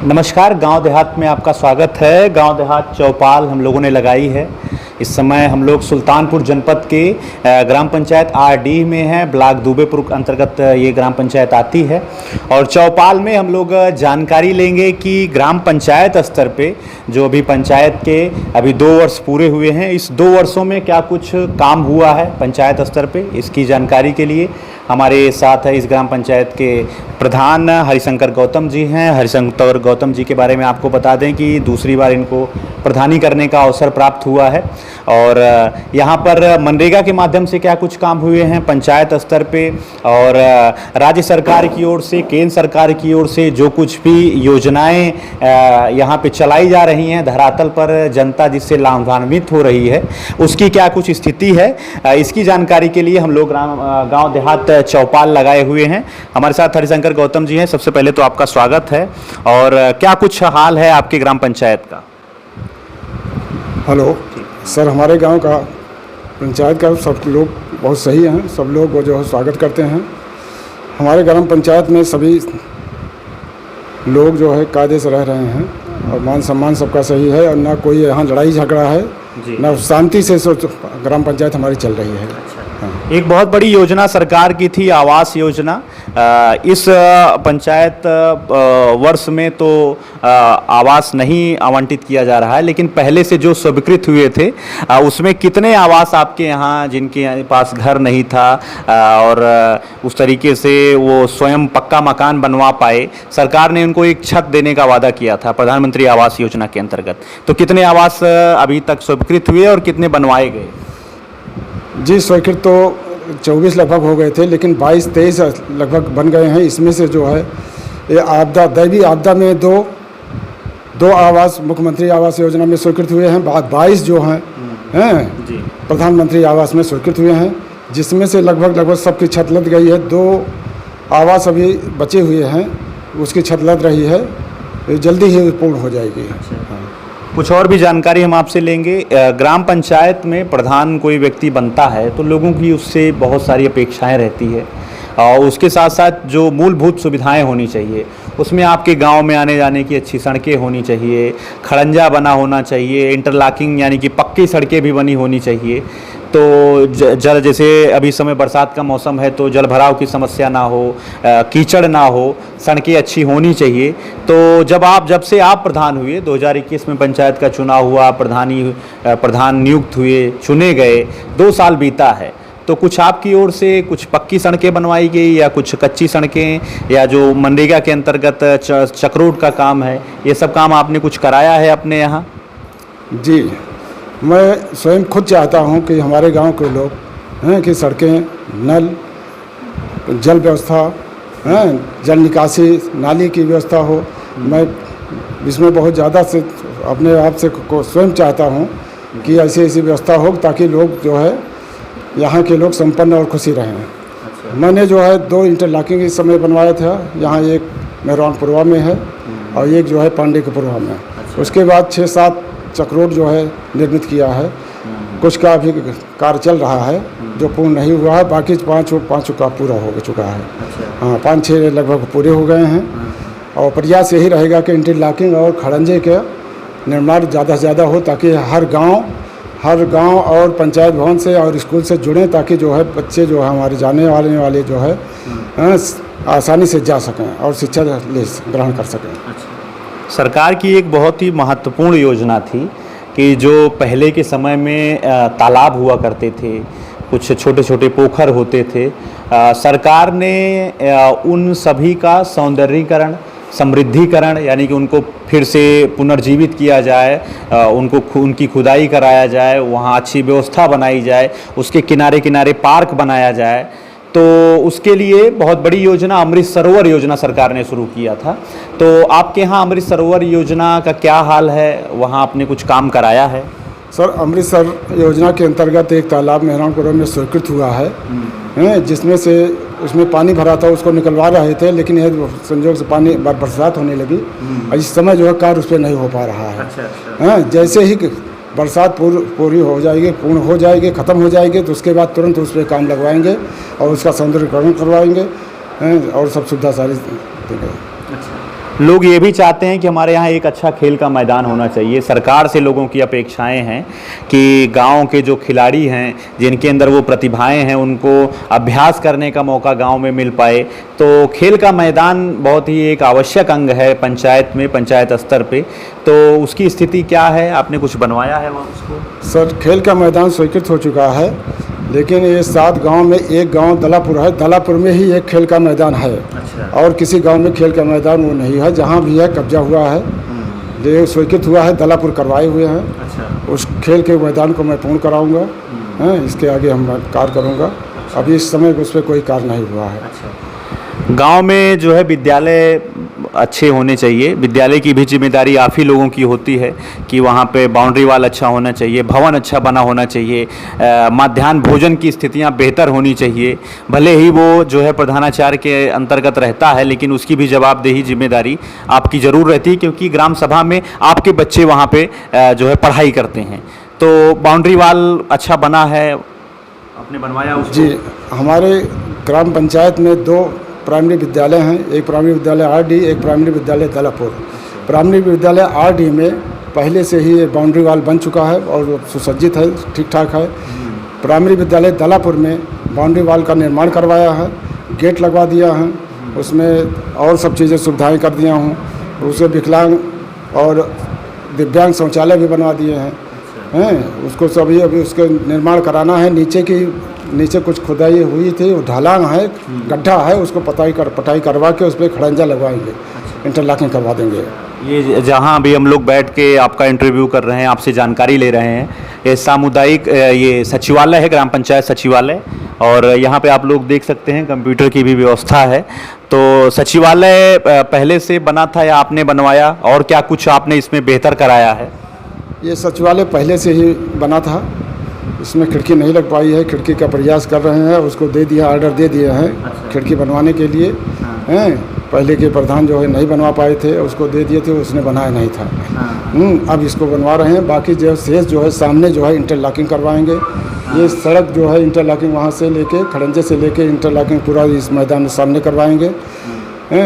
नमस्कार। गांव देहात में आपका स्वागत है। गांव देहात चौपाल हम लोगों ने लगाई है। इस समय हम लोग सुल्तानपुर जनपद के ग्राम पंचायत आरडी में हैं। ब्लॉक दुबेपुर अंतर्गत ये ग्राम पंचायत आती है और चौपाल में हम लोग जानकारी लेंगे कि ग्राम पंचायत स्तर पे जो अभी पंचायत के अभी 2 वर्ष पूरे हुए हैं, इस 2 वर्षों में क्या कुछ काम हुआ है पंचायत स्तर पे, इसकी जानकारी के लिए हमारे साथ है इस ग्राम पंचायत के प्रधान हरिशंकर गौतम जी हैं। हरिशंकर गौतम जी के बारे में आपको बता दें कि दूसरी बार इनको प्रधानी करने का अवसर प्राप्त हुआ है और यहाँ पर मनरेगा के माध्यम से क्या कुछ काम हुए हैं पंचायत स्तर पे और राज्य सरकार की ओर से, केंद्र सरकार की ओर से जो कुछ भी योजनाएं यहाँ पे चलाई जा रही हैं, धरातल पर जनता जिससे लाभान्वित हो रही है, उसकी क्या कुछ स्थिति है, इसकी जानकारी के लिए हम लोग गाँव देहात चौपाल लगाए हुए हैं। हमारे साथ हरिशंकर गौतम जी हैं। सबसे पहले तो आपका स्वागत है और क्या कुछ हाल है आपके ग्राम पंचायत का? हेलो सर, हमारे गांव का पंचायत का सब लोग बहुत सही हैं। सब लोग वो जो है स्वागत करते हैं। हमारे ग्राम पंचायत में सभी लोग जो है कायदे से रह रहे हैं और मान सम्मान सबका सही है और ना कोई यहाँ लड़ाई झगड़ा है, ना शांति से ग्राम पंचायत हमारी चल रही है। एक बहुत बड़ी योजना सरकार की थी, आवास योजना। इस पंचायत वर्ष में तो आवास नहीं आवंटित किया जा रहा है, लेकिन पहले से जो स्वीकृत हुए थे उसमें कितने आवास आपके यहाँ जिनके पास घर नहीं था और उस तरीके से वो स्वयं पक्का मकान बनवा पाए, सरकार ने उनको एक छत देने का वादा किया था प्रधानमंत्री आवास योजना के अंतर्गत, तो कितने आवास अभी तक स्वीकृत हुए और कितने बनवाए गए? जी, स्वीकृत तो 24 लगभग हो गए थे, लेकिन 22-23 लगभग बन गए हैं। इसमें से जो है ये आपदा, दैवीय आपदा में दो आवास मुख्यमंत्री आवास योजना में स्वीकृत हुए हैं। 22 जो हैं प्रधानमंत्री आवास में स्वीकृत हुए हैं, जिसमें से लगभग सबकी छत लद गई है। 2 आवास अभी बचे हुए हैं, उसकी छत लद रही है, जल्दी ही पूर्ण हो जाएगी। कुछ और भी जानकारी हम आपसे लेंगे। ग्राम पंचायत में प्रधान कोई व्यक्ति बनता है तो लोगों की उससे बहुत सारी अपेक्षाएं रहती है और उसके साथ साथ जो मूलभूत सुविधाएं होनी चाहिए, उसमें आपके गांव में आने जाने की अच्छी सड़कें होनी चाहिए, खड़ंजा बना होना चाहिए, इंटरलॉकिंग यानी कि पक्की सड़कें भी बनी होनी चाहिए। तो जल, जैसे अभी समय बरसात का मौसम है तो जल भराव की समस्या ना हो, कीचड़ ना हो, सड़कें अच्छी होनी चाहिए। तो जब से आप प्रधान हुए, 2021 में पंचायत का चुनाव हुआ, प्रधान नियुक्त हुए, चुने गए, 2 साल बीता है, तो कुछ आपकी ओर से कुछ पक्की सड़कें बनवाई गई या कुछ कच्ची सड़कें या जो मनरेगा के अंतर्गत चक्रोड का काम है, ये सब काम आपने कुछ कराया है अपने यहाँ? जी, मैं स्वयं खुद चाहता हूं कि हमारे गांव के लोग हैं कि सड़कें, नल, जल व्यवस्था, जल निकासी, नाली की व्यवस्था हो। मैं इसमें बहुत ज़्यादा से अपने आप से को स्वयं चाहता हूं कि ऐसी व्यवस्था हो ताकि लोग जो है यहाँ के लोग संपन्न और खुशी रहें। मैंने जो है 2 इंटरलॉकिंग इस समय बनवाया था। यहाँ एक मेहरानपुरवा में है और एक जो है पांडेयपुरवा में। उसके बाद 6-7 चक्रोड जो है निर्मित किया है। कुछ का भी कार्य चल रहा है जो पूर्ण नहीं हुआ है, बाकी 5 का पूरा हो चुका है। हाँ, 5-6 लगभग पूरे हो गए हैं और प्रयास यही रहेगा कि इंटरलॉकिंग और खड़ंजे के निर्माण ज़्यादा से ज़्यादा हो ताकि हर गांव और पंचायत भवन से और स्कूल से जुड़ें, ताकि जो है बच्चे जो है हमारे जाने वाले जो है आसानी से जा सकें और शिक्षा ग्रहण कर सकें। सरकार की एक बहुत ही महत्वपूर्ण योजना थी कि जो पहले के समय में तालाब हुआ करते थे, कुछ छोटे छोटे पोखर होते थे, सरकार ने उन सभी का सौंदर्यीकरण, समृद्धिकरण यानी कि उनको फिर से पुनर्जीवित किया जाए, उनकी खुदाई कराया जाए, वहाँ अच्छी व्यवस्था बनाई जाए, उसके किनारे किनारे पार्क बनाया जाए। तो उसके लिए बहुत बड़ी योजना अमृत सरोवर योजना सरकार ने शुरू किया था। तो आपके यहाँ अमृत सरोवर योजना का क्या हाल है? वहाँ आपने कुछ काम कराया है? सर, अमृतसर योजना के अंतर्गत एक तालाब मेहरानपुर में स्वीकृत हुआ है, जिसमें से उसमें पानी भरा था, उसको निकलवा रहे थे, लेकिन यह संयोग से पानी बरसात होने लगी। इस समय जो है कार्य उस पर नहीं हो पा रहा है। जैसे ही बरसात पूरी हो जाएगी, पूर्ण हो जाएगी, ख़त्म हो जाएगी, तो उसके बाद तुरंत उस पर काम लगवाएंगे और उसका सौंदर्यीकरण करवाएंगे और सब सुविधा सारी देंगे। लोग ये भी चाहते हैं कि हमारे यहाँ एक अच्छा खेल का मैदान होना चाहिए। सरकार से लोगों की अपेक्षाएं हैं कि गांव के जो खिलाड़ी हैं, जिनके अंदर वो प्रतिभाएं हैं, उनको अभ्यास करने का मौका गांव में मिल पाए। तो खेल का मैदान बहुत ही एक आवश्यक अंग है पंचायत में, पंचायत स्तर पे। तो उसकी स्थिति क्या है? आपने कुछ बनवाया है वहाँ उसको? सर, खेल का मैदान स्वीकृत हो चुका है, लेकिन ये 7 गांव में एक गांव दलापुर है। दलापुर में ही एक खेल का मैदान है। अच्छा। और किसी गांव में खेल का मैदान वो नहीं है। जहां भी है कब्जा हुआ है, ये स्वीकृत हुआ है, दलापुर करवाए हुए हैं। अच्छा। उस खेल के मैदान को मैं पूर्ण कराऊंगा। हैं, इसके आगे हम कार्य करूंगा। अभी इस समय उस पर कोई कार्य नहीं हुआ है। अच्छा। गांव में जो है विद्यालय अच्छे होने चाहिए। विद्यालय की भी जिम्मेदारी आप ही लोगों की होती है कि वहाँ पे बाउंड्री वाल अच्छा होना चाहिए, भवन अच्छा बना होना चाहिए, मध्याह्न भोजन की स्थितियाँ बेहतर होनी चाहिए। भले ही वो जो है प्रधानाचार्य के अंतर्गत रहता है, लेकिन उसकी भी जवाबदेही जिम्मेदारी आपकी ज़रूर रहती है, क्योंकि ग्राम सभा में आपके बच्चे वहाँ पे जो है पढ़ाई करते हैं। तो बाउंड्री वाल अच्छा बना है, आपने बनवाया उसको? जी, हमारे ग्राम पंचायत में 2 प्राइमरी विद्यालय हैं। एक प्राइमरी विद्यालय आरडी, एक प्राइमरी विद्यालय दलापुर। प्राइमरी विद्यालय आरडी में पहले से ही बाउंड्री वाल बन चुका है और सुसज्जित है, ठीक ठाक है। प्राइमरी विद्यालय दलापुर में बाउंड्री वाल का निर्माण करवाया है, गेट लगवा दिया है, उसमें और सब चीज़ें सुविधाएं कर दिया हूँ। उसे विकलांग और दिव्यांग शौचालय भी बनवा दिए हैं। उसको सभी अभी उसका निर्माण कराना है। नीचे कुछ खुदाई हुई थी, वो ढलान है, गड्ढा है, उसको पटाई करवा के उस पर खड़ंजा लगवाएंगे, इंटरलॉकिंग करवा देंगे। ये जहाँ अभी हम लोग बैठ के आपका इंटरव्यू कर रहे हैं, आपसे जानकारी ले रहे हैं, ये सामुदायिक ये सचिवालय है, ग्राम पंचायत सचिवालय। और यहाँ पे आप लोग देख सकते हैं कंप्यूटर की भी व्यवस्था है। तो सचिवालय पहले से बना था या आपने बनवाया, और क्या कुछ आपने इसमें बेहतर कराया है? ये सचिवालय पहले से ही बना था, इसमें खिड़की नहीं लग पाई है। खिड़की का प्रयास कर रहे हैं, उसको दे दिया, ऑर्डर दे दिए हैं खिड़की बनवाने के लिए। हैं, पहले के प्रधान जो है नहीं बनवा पाए थे, उसको दे दिए थे, उसने बनाया नहीं था। अब इसको बनवा रहे हैं। बाकी जो शेष जो है सामने जो है इंटरलॉकिंग करवाएंगे। ये सड़क जो है इंटरलॉकिंग वहाँ से लेके खड़ंजे से लेके इंटरलॉकिंग पूरा इस मैदान में सामने करवाएंगे।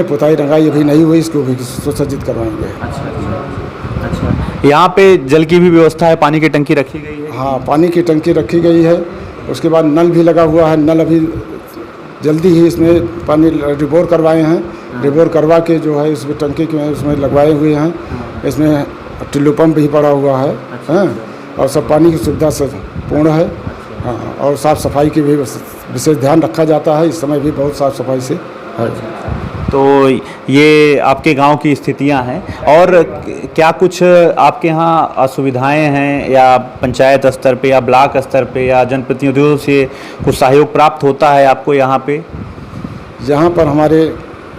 पुताई रंगाई अभी नहीं हुई, इसको भी सुसज्जित करवाएंगे। अच्छा। यहाँ पे जल की भी व्यवस्था है, पानी की टंकी रखी गई है? हाँ, पानी की टंकी रखी गई है। उसके बाद नल भी लगा हुआ है। नल अभी जल्दी ही इसमें पानी रिबोर करवाए हैं। रिबोर करवा के जो है इसमें टंकी के उसमें लगवाए हुए हैं। इसमें टुल्लू पंप भी पड़ा हुआ है। और सब पानी की सुविधा से पूर्ण है। हाँ, और साफ़ सफाई की भी विशेष ध्यान रखा जाता है। इस समय भी बहुत साफ़ सफाई से है। तो ये आपके गांव की स्थितियां हैं। और क्या कुछ आपके यहाँ असुविधाएं हैं, या पंचायत स्तर पे या ब्लॉक स्तर पे या जनप्रतिनिधियों से कुछ सहयोग प्राप्त होता है आपको यहाँ पे? यहाँ पर हमारे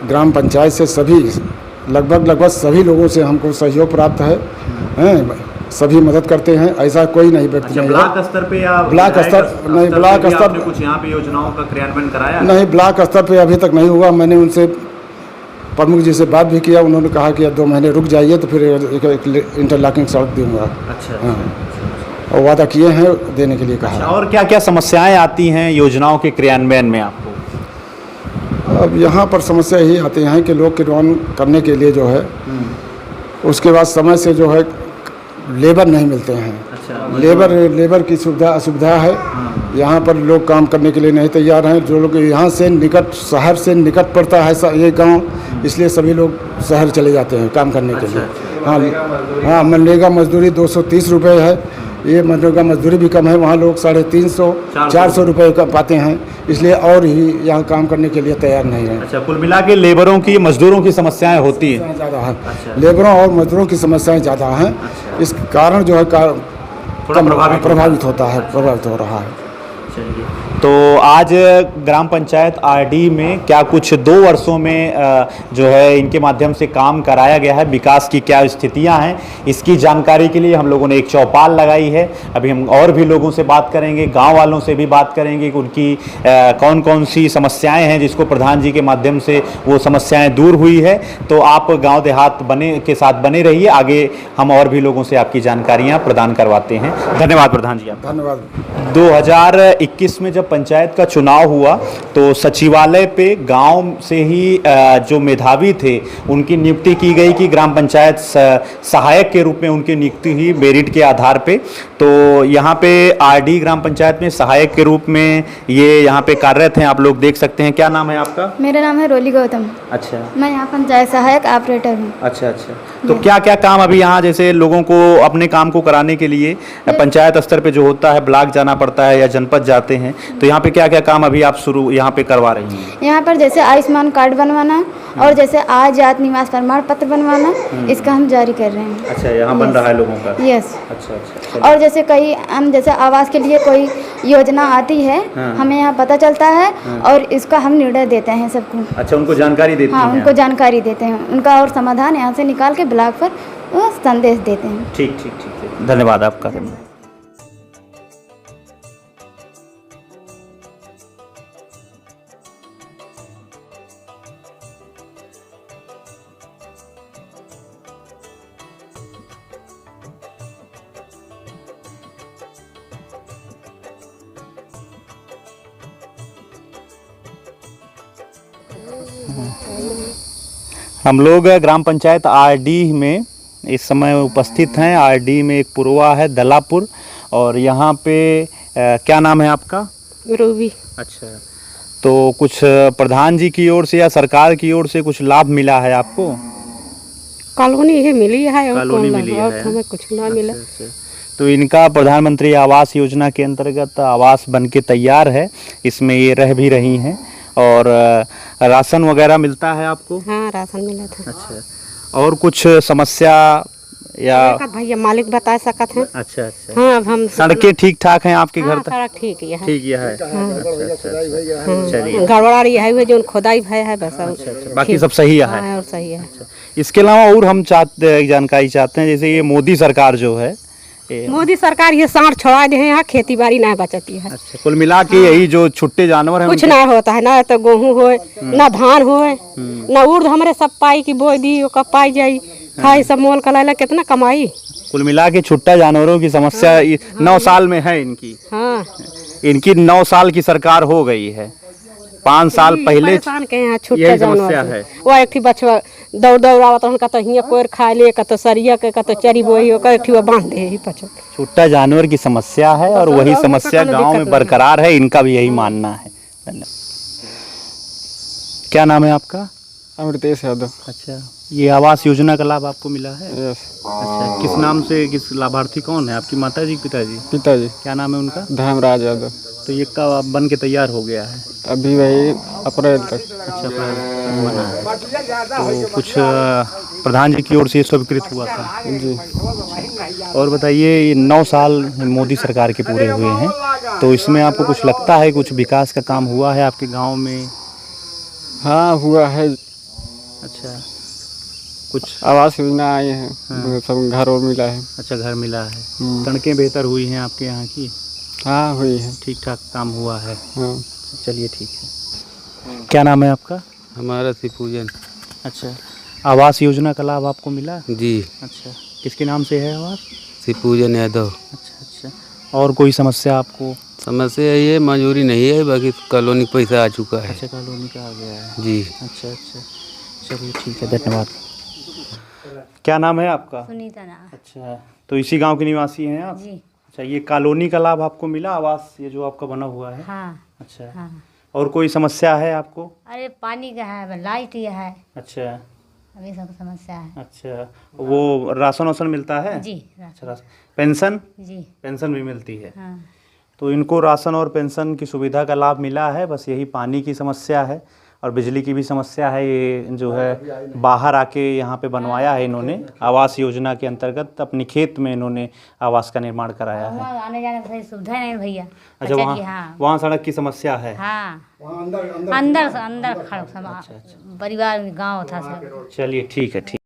ग्राम पंचायत से सभी लगभग सभी लोगों से हमको सहयोग प्राप्त है। सभी मदद करते हैं, ऐसा कोई नहीं व्यक्ति नहीं है। ब्लॉक स्तर पे या ब्लॉक स्तर नहीं, ब्लॉक स्तर पे कुछ यहाँ पे योजनाओं का क्रियान्वयन कराया नहीं, ब्लॉक स्तर पे अभी तक नहीं हुआ। मैंने उनसे प्रमुख जी से बात भी किया, उन्होंने कहा कि 2 महीने रुक जाइए तो फिर एक इंटरलॉकिंग सड़क दूंगा। अच्छा। हाँ, और वादा किए हैं, देने के लिए कहा। अच्छा, और क्या क्या समस्याएं आती हैं योजनाओं के क्रियान्वयन में आपको? अब यहाँ पर समस्या यही आती हैं कि लोग क्रियान्वयन करने के लिए जो है उसके बाद समय से जो है लेबर नहीं मिलते हैं। अच्छा, लेबर की असुविधा है। यहाँ पर लोग काम करने के लिए नहीं तैयार हैं। जो लोग यहाँ से निकट, शहर से निकट पड़ता है ये गांव, इसलिए सभी लोग शहर चले जाते हैं काम करने के लिए। हाँ, मनरेगा मजदूरी 230 रुपये है। ये मनरेगा मजदूरी भी कम है, वहाँ लोग 350-400 रुपये का पाते हैं, इसलिए और ही यहाँ काम करने के लिए तैयार नहीं है। अच्छा, कुल मिला के लेबरों की, मजदूर की समस्याएं होती हैं ज़्यादा है। लेबरों और मजदूरों की समस्याएं ज़्यादा हैं। इस कारण जो है प्रभावित हो रहा है। तो आज ग्राम पंचायत आरडी में क्या कुछ 2 वर्षों में जो है इनके माध्यम से काम कराया गया है, विकास की क्या स्थितियां हैं, इसकी जानकारी के लिए हम लोगों ने एक चौपाल लगाई है। अभी हम और भी लोगों से बात करेंगे, गांव वालों से भी बात करेंगे कि उनकी कौन कौन सी समस्याएं हैं जिसको प्रधान जी के माध्यम से वो समस्याएं दूर हुई है। तो आप गाँव देहात के साथ बने रहिए, आगे हम और भी लोगों से आपकी जानकारियाँ प्रदान करवाते हैं। धन्यवाद प्रधान जी। आप धन्यवाद। 2021 2021 में जब पंचायत का चुनाव हुआ तो सचिवालय पे गांव से ही जो मेधावी थे उनकी नियुक्ति की गई कि ग्राम पंचायत सहायक के रूप में उनकी नियुक्ति हुई मेरिट के आधार पे। तो यहाँ पे आरडी ग्राम पंचायत में सहायक के रूप में ये यहाँ पे कार्यरत हैं, आप लोग देख सकते हैं। क्या नाम है आपका? मेरा नाम है रोली गौतम। अच्छा, मैं यहाँ पंचायत सहायक ऑपरेटर हूँ। अच्छा अच्छा। तो क्या क्या काम अभी यहाँ, जैसे लोगों को अपने काम को कराने के लिए पंचायत स्तर पे जो होता है ब्लॉक जाना पड़ता है या जनपद जाते हैं, तो यहाँ पे क्या क्या काम अभी आप शुरू यहाँ पे करवा रही हैं? यहाँ पर जैसे आयुष्मान कार्ड बनवाना और जैसे आय जात निवास प्रमाण पत्र बनवाना, इसका हम जारी कर रहे हैं। अच्छा, यहाँ बन रहा है लोगों का? यस। अच्छा अच्छा। और जैसे कई हम जैसे आवास के लिए कोई योजना आती है, हमें यहाँ पता चलता है और इसका हम निर्णय देते हैं सबको। अच्छा, उनको जानकारी देते हैं? हाँ, उनको जानकारी देते हैं, उनका और समाधान यहाँ से निकाल के ब्लॉक पर संदेश देते हैं। ठीक ठीक ठीक, धन्यवाद आपका। हम लोग ग्राम पंचायत आरडी में इस समय उपस्थित हैं। आरडी में एक पुरवा है दलापुर, और यहाँ पे क्या नाम है आपका? रूबी। अच्छा, तो कुछ प्रधान जी की ओर से या सरकार की ओर से कुछ लाभ मिला है आपको? कॉलोनी ही मिली है और कॉलोनी मिली है, और हमें कुछ ना मिला। अच्छा। तो इनका प्रधानमंत्री आवास योजना के अंतर्गत आवास बनके तैयार है, इसमें ये रह भी रही हैं। और राशन वगैरह मिलता है आपको? हाँ, राशन मिला था। अच्छा, और कुछ समस्या या भैया मालिक बता सकत हैं? अच्छा अच्छा। हाँ, अब हम सड़कें ठीक ठाक हैं आपके घर तक? सड़क ठीक है। ठीक है। अच्छा, चलिए, गड़बड़ा रही है जो खोदाई भय है बस। बाकी सब सही है? और सही है। इसके अलावा और हम जानकारी चाहते हैं, जैसे ये मोदी सरकार जो है, मोदी सरकार ये सांड छोड़ा दे, यहाँ खेती बाड़ी नहीं बचती है। अच्छा, कुल मिला के यही जो छुट्टे जानवर हैं कुछ ना होता है, ना तो गेहूँ होए ना धान होए ना उर्द, हमारे सब पाई की बोई दी पाई जाई खाई सब मोल कला कितना कमाई। कुल मिला के छुट्टा जानवरों की समस्या 9 साल में है इनकी। हाँ, इनकी 9 साल की सरकार हो गई है। 5 साल पहले यही यही समस्या है। वो एक ठी बचवा दौड़ आवत रहन, तो हियां कोर खा ले, तो सरिया के तो चरी बोई हो, एक ठी वो बांध दे ही पछो। छुट्टा जानवर की समस्या है और वही समस्या गांव में बरकरार है, इनका भी यही मानना है। धन्यवाद। क्या नाम है आपका? अमृतेश यादव। अच्छा, ये आवास योजना का लाभ आपको मिला है? यस। अच्छा, किस नाम से, किस लाभार्थी कौन है? आपकी माता जी, पिताजी? पिताजी। क्या नाम है उनका? धर्मराज यादव। तो ये कब बन के तैयार हो गया है? अभी वही अप्रैल तक। अच्छा, अप्रैल बना है। तो कुछ प्रधान जी की ओर से स्वीकृत हुआ था? जी। और बताइए, ये 9 साल मोदी सरकार के पूरे हुए हैं, तो इसमें आपको कुछ लगता है कुछ विकास का काम हुआ है आपके गांव में? हाँ, हुआ है। अच्छा, कुछ आवास योजना आई है। हाँ। सब घर और मिला है। अच्छा, घर मिला है। सड़कें बेहतर हुई हैं आपके यहाँ की? हाँ, हुई है। ठीक ठाक काम हुआ है। हाँ। चलिए, ठीक है। क्या नाम है आपका? हमारा शिवपूजन। अच्छा, आवास योजना का लाभ आपको मिला? जी। अच्छा, किसके नाम से है आवास? शिवपूजन यादव। अच्छा अच्छा। और कोई समस्या आपको? समस्या ये मंजूरी नहीं है, बाकी कॉलोनी पैसा आ चुका है। अच्छा, कॉलोनी का आ गया है। जी। अच्छा अच्छा, चलिए ठीक है, धन्यवाद। क्या नाम है आपका? सुनीता नाम। अच्छा, तो इसी गांव के निवासी हैं आप? जी। अच्छा, ये कॉलोनी का लाभ आपको मिला, आवास ये जो आपका बना हुआ है? हाँ। अच्छा। हाँ। और कोई समस्या है आपको? अरे पानी का है, लाइट ये है, अच्छा अभी सब समस्या है। अच्छा, वो राशन वाशन मिलता है? जी। अच्छा, पेंशन? जी। पेंशन भी मिलती है। हाँ। तो इनको राशन और पेंशन की सुविधा का लाभ मिला है, बस यही पानी की समस्या है और बिजली की भी समस्या है। ये जो है बाहर आके यहाँ पे बनवाया है इन्होंने, आवास योजना के अंतर्गत अपने खेत में इन्होंने आवास का निर्माण कराया है। वहाँ आने जाने की सुविधा नहीं भैया। अच्छा, वहाँ हाँ। वहाँ सड़क की समस्या है? हाँ, अंदर खड़ा परिवार गाँव था सब। चलिए ठीक है, ठीक।